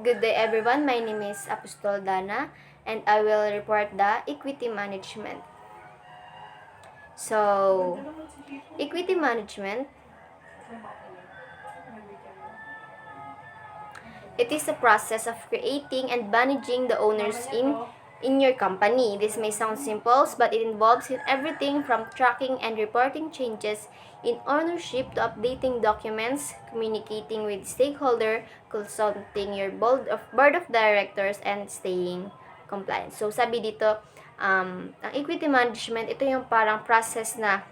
Good day everyone, my name is Apostol and I will report the equity management. So, equity management, it is a process of creating and managing the owners in your company. This may sound simple, but it involves everything from tracking and reporting changes in ownership to updating documents, communicating with stakeholder, consulting your board of directors, and staying compliant. So, sabi dito, ang equity management, ito yung parang process na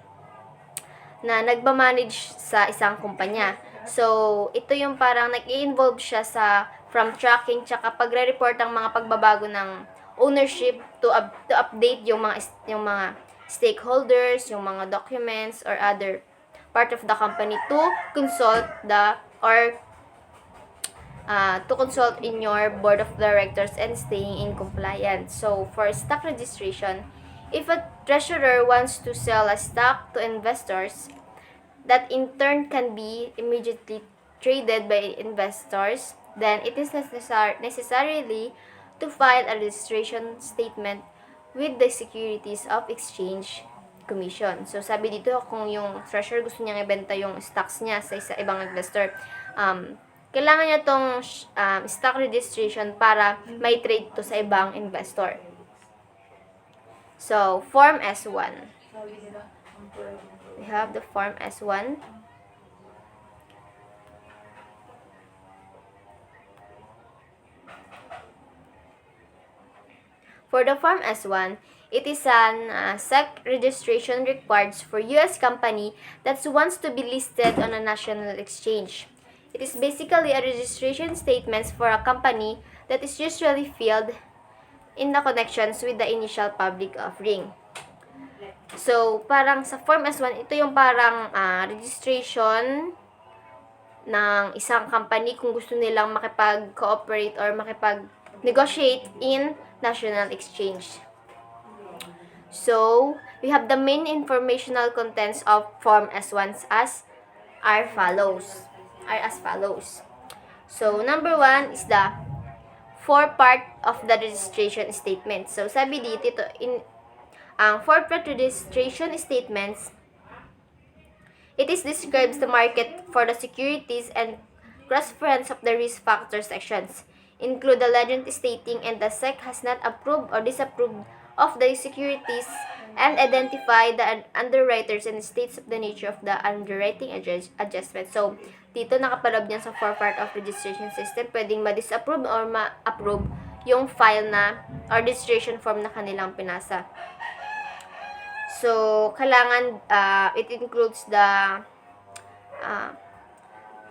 nagmamanage sa isang kumpanya. So, ito yung parang nag-i-involve siya sa from tracking tsaka pagre-report ang mga pagbabago ng ownership to update yung mga stakeholders, yung mga documents or other part of the company to consult to consult in your board of directors and staying in compliance. So, for stock registration, if a treasurer wants to sell a stock to investors, that in turn can be immediately traded by investors, then it is necessarily to file a registration statement with the Securities of Exchange Commission. So, sabi dito, kung yung treasurer gusto niyang ibenta yung stocks niya sa ibang investor, kailangan niya tong stock registration para may trade to sa ibang investor. So, Form S1. We have the Form S1. For the Form S1, it is an SEC registration required for U.S. company that wants to be listed on a national exchange. It is basically a registration statement for a company that is usually filled in the connections with the initial public offering. So, parang sa Form S1, ito yung parang registration ng isang company kung gusto nilang makipag-cooperate or makipag-negotiate in national exchange. So, we have the main informational contents of Form S1 as follows. So, number 1 is the 4-part of the registration statement. So, sabi dito, ang 4-part registration statements, it describes the market for the securities and cross-reference of the risk factor sections. Include the legend stating and the SEC has not approved or disapproved of the securities and identify the underwriters and states of the nature of the underwriting adjustment. So, dito nakapaloob niyan sa 4-part of registration system, pwedeng ma-disapprove or ma-approve yung file na or registration form na kanilang pinasa. So, kailangan it includes the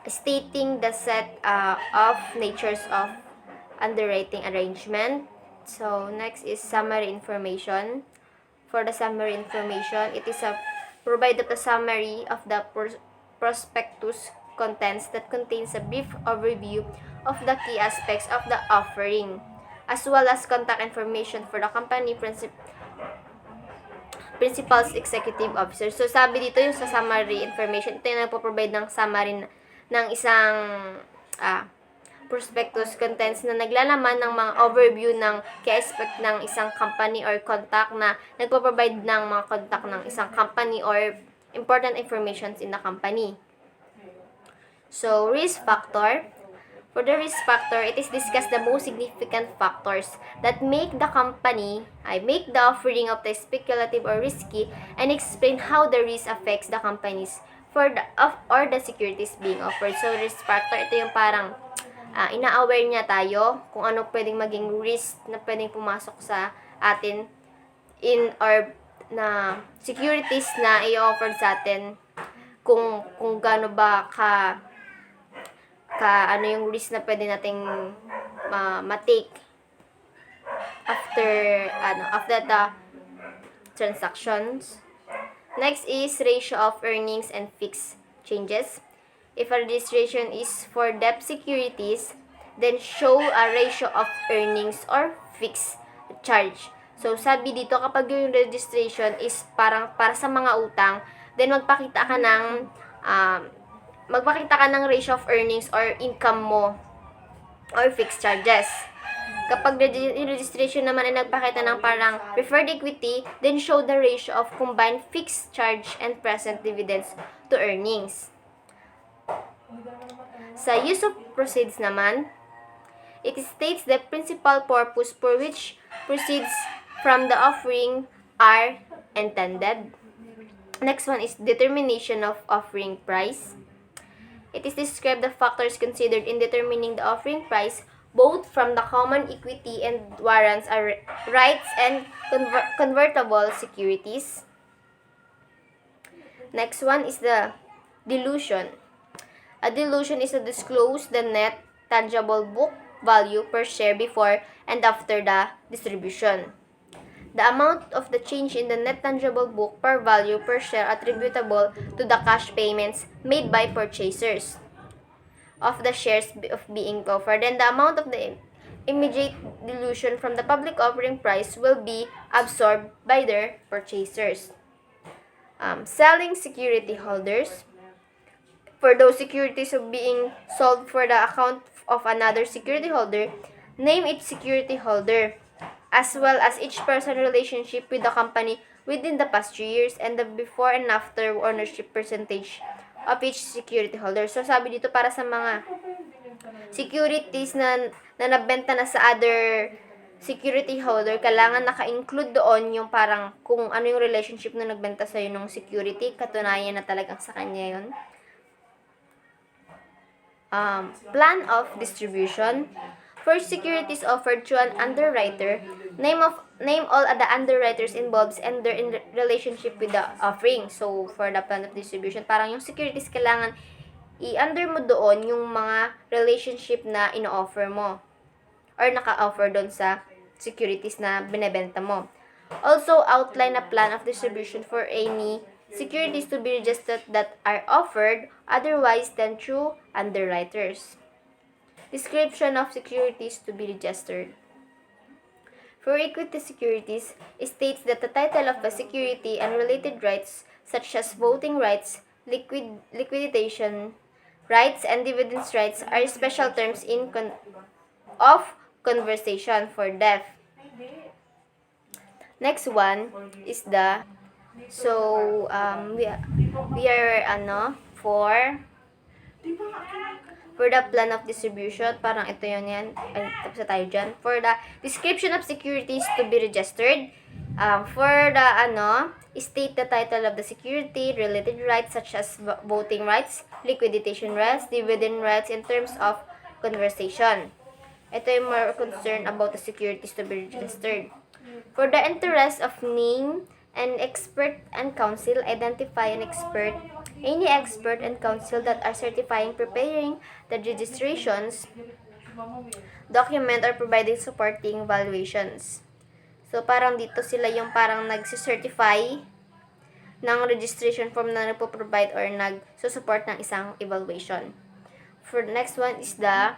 stating the set of natures of underwriting arrangement. So, next is summary information. For the summary information, it is provide a summary of the prospectus contents that contains a brief overview of the key aspects of the offering, as well as contact information for the company principals, executive officers. So, sabi dito yung sa summary information, ito yung nagpo-provide ng summary ng isang prospectus contents na naglalaman ng mga overview ng key aspect ng isang company or contact na nagpo-provide ng mga contact ng isang company or important informations in the company. So, risk factor. For the risk factor, it is discussed the most significant factors that make the offering of the speculative or risky and explain how the risk affects the companies or the securities being offered. So, risk factor, ito yung parang ina-aware niya tayo kung ano pwedeng maging risk na pwedeng pumasok sa atin or na securities na i-offer sa atin kung gaano ba ano yung risk na pwede nating ma-take after the transactions. Next is ratio of earnings and fixed changes. If a registration is for debt securities, then show a ratio of earnings or fixed charge. So, sabi dito, kapag yung registration is parang para sa mga utang, Then, magpakita ka ng ratio of earnings or income mo or fixed charges. Kapag registration naman ay nagpakita ng parang preferred equity, then show the ratio of combined fixed charge and present dividends to earnings. Sa use of proceeds naman, it states the principal purpose for which proceeds from the offering are intended. Next one is determination of offering price. It is described the factors considered in determining the offering price, both from the common equity and warrants are rights and convertible securities. Next one is the dilution. A dilution is to disclose the net tangible book value per share before and after the distribution. The amount of the change in the net tangible book per value per share attributable to the cash payments made by purchasers of the shares of being offered, and the amount of the immediate dilution from the public offering price will be absorbed by their purchasers. Selling security holders. For those securities of being sold for the account of another security holder, name each security holder, as well as each person's relationship with the company within the past 3 years and the before and after ownership percentage of each security holder. So, sabi dito para sa mga securities na nabenta na sa other security holder, kailangan naka-include doon yung parang kung ano yung relationship na nagbenta sa'yo ng security, katunayan na talagang sa kanya yun. Plan of distribution. For securities offered to an underwriter, name all the underwriters involved and their relationship with the offering. So, for the plan of distribution, parang yung securities kailangan i-under mo doon yung mga relationship na ino-offer mo or naka-offer doon sa securities na binebenta mo. Also, outline a plan of distribution for any securities to be registered that are offered otherwise than through underwriters. Description of securities to be registered. For equity securities, it states that the title of a security and related rights such as voting rights, liquidation rights, and dividends rights are special terms of conversation for death. Next one is the we are for the plan of distribution, parang ito yun yan. Ay, tapos na tayo dyan. For the description of securities to be registered, for the state the title of the security, related rights such as voting rights, liquidation rights, dividend rights in terms of conversation. Ito yung more concern about the securities to be registered. For the interest of name an expert and counsel, identify an expert, any expert and counsel that are certifying, preparing the registrations, document, or providing supporting valuations. So, parang dito sila yung parang nagsicertify ng registration form na nagpo-provide or nagsusupport ng isang evaluation. For the next one is the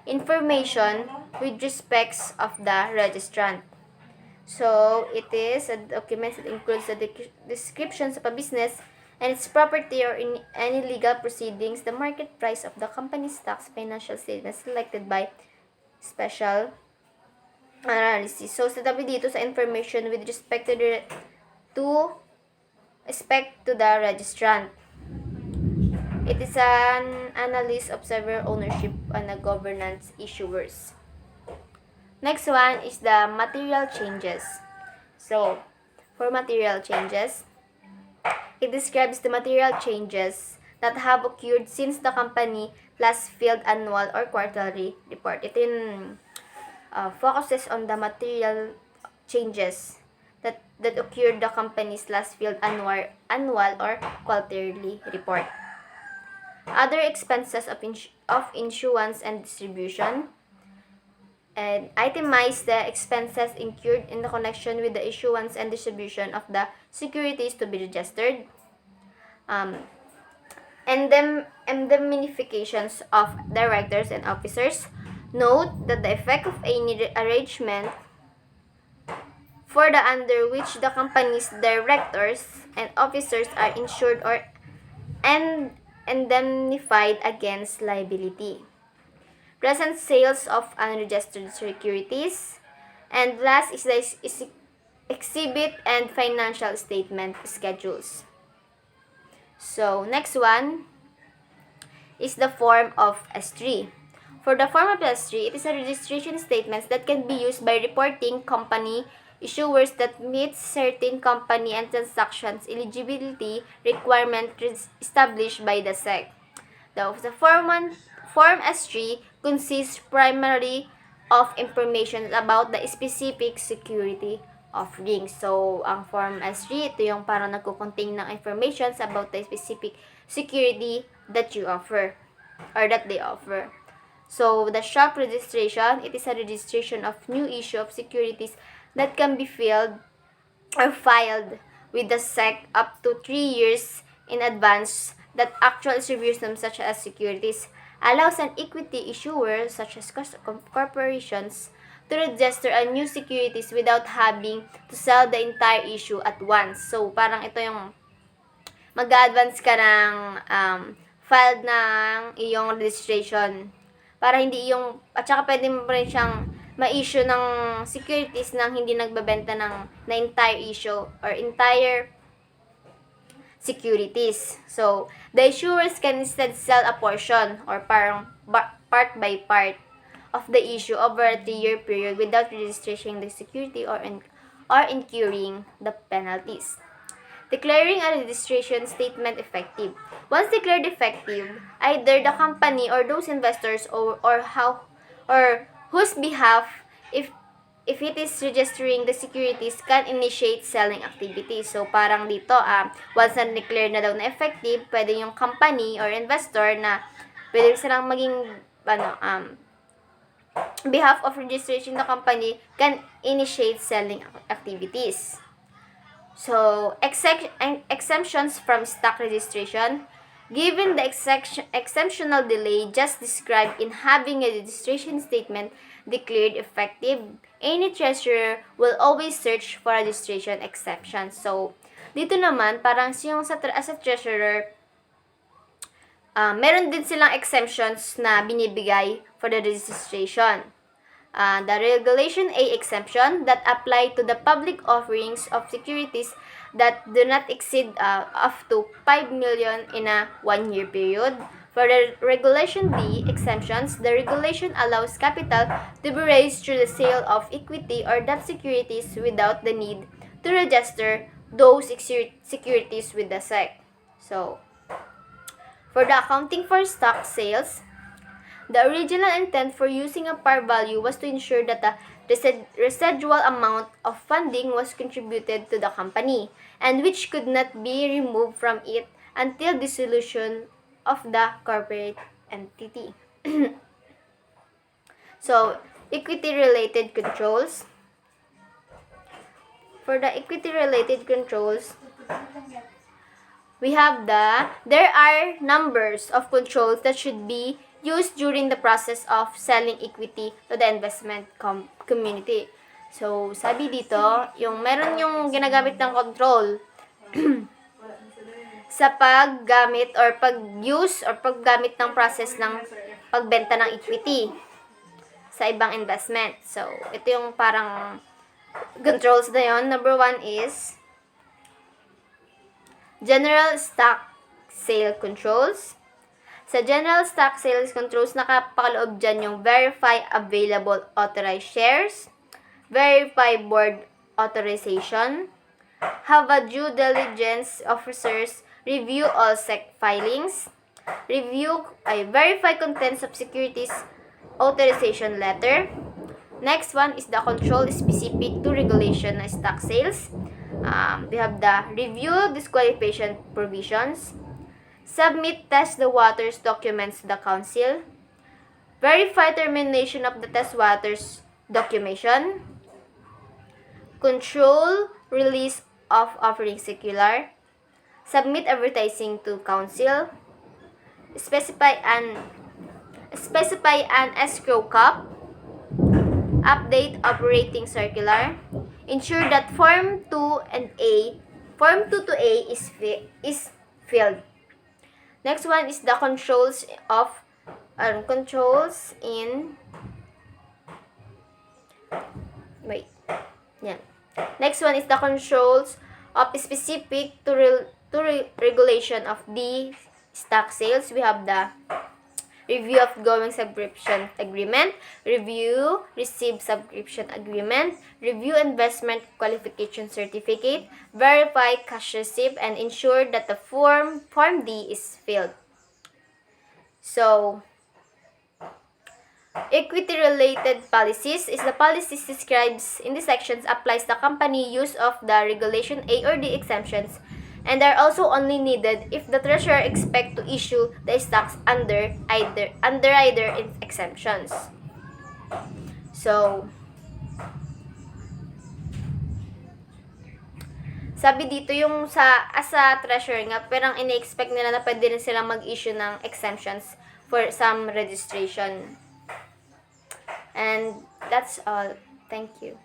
information with respects of the registrant. So, it is a document that includes the descriptions of a business and its property or in any legal proceedings, the market price of the company's stocks, financial statements selected by special analysis. So, sabi dito sa information with respect to the registrant. It is an analysis of several ownership and the governance issuers. Next one is the material changes. So, for material changes, it describes the material changes that have occurred since the company last filed annual or quarterly report. It focuses on the material changes that occurred the company's last filed annual or quarterly report. Other expenses of issuance and distribution, and itemize the expenses incurred in the connection with the issuance and distribution of the securities to be registered. Indemnifications of directors and officers. Note that the effect of any arrangement for the under which the company's directors and officers are insured or indemnified against liability. Present sales of unregistered securities. And last is the exhibit and financial statement schedules. So, next one is the form of S3. For the form of S3, it is a registration statements that can be used by reporting company issuers that meet certain company and transactions eligibility requirement established by the SEC. The Form S3 consists primarily of information about the specific security offering. So, ang Form S3, ito yung parang nagko-contain ng informations about the specific security that you offer or that they offer. So, the shop registration, it is a registration of new issue of securities that can be filed or filed with the SEC up to 3 years in advance that actual reviews them such as securities allows an equity issuer such as corporations to register a new securities without having to sell the entire issue at once. So, parang ito yung mag-advance ka ng filed ng iyong registration para hindi yung, at saka pwede mo rin siyang ma-issue ng securities nang hindi nagbebenta ng na entire issue or entire securities. So, the issuers can instead sell a portion or parang part by part of the issue over a 3-year period without registering the security or incurring the penalties. Declaring a registration statement effective. Once declared effective, either the company or those investors or whose behalf if it is registering the securities can initiate selling activities. So parang dito once na declare na daw na effective, pwede yung company or investor na pwede silang maging behalf of registration the company can initiate selling activities. So, exemptions from stock registration. Given the exceptional delay just described in having a registration statement declared effective, any treasurer will always search for registration exception. So, dito naman, parang yung as a treasurer, meron din silang exemptions na binibigay for the registration. The Regulation A exemption that apply to the public offerings of securities that do not exceed up to 5 million in a 1-year period. For the Regulation B exemptions, the regulation allows capital to be raised through the sale of equity or debt securities without the need to register those securities with the SEC. So, for the accounting for stock sales, the original intent for using a par value was to ensure that the residual amount of funding was contributed to the company and which could not be removed from it until dissolution of the corporate entity. So, equity-related controls. For the equity-related controls, we have there are numbers of controls that should be used during the process of selling equity to the investment community. So, sabi dito, meron yung ginagamit ng control sa paggamit or pag-use or paggamit ng process ng pagbenta ng equity sa ibang investment. So, ito yung parang controls na yun. Number 1 is General Stock Sale Controls. Sa General Stock Sales Controls, nakapakaloob dyan yung verify available authorized shares, verify board authorization, have a due diligence officers review all SEC filings, verify contents of securities authorization letter. Next one is the control specific to regulation na stock sales. We have the review disqualification provisions, submit test the waters documents to the council, verify termination of the test waters documentation, control release of offering circular, submit advertising to council, specify an escrow cap, update operating circular, ensure that Form 2 to A is filled. Next one is the controls in wait. Yan. Next one is the controls of specific regulation of the stock sales. We have the review of going subscription agreement, review received subscription agreement, review investment qualification certificate, verify cash receipt, and ensure that the Form D is filled. So, equity-related policies is the policies describes in the sections applies the company use of the Regulation A or D exemptions and are also only needed if the treasurer expect to issue the stocks under either exemptions. So, sabi dito yung as a treasurer nga, parang ina-expect nila na pwede rin silang mag-issue ng exemptions for some registration. And that's all. Thank you.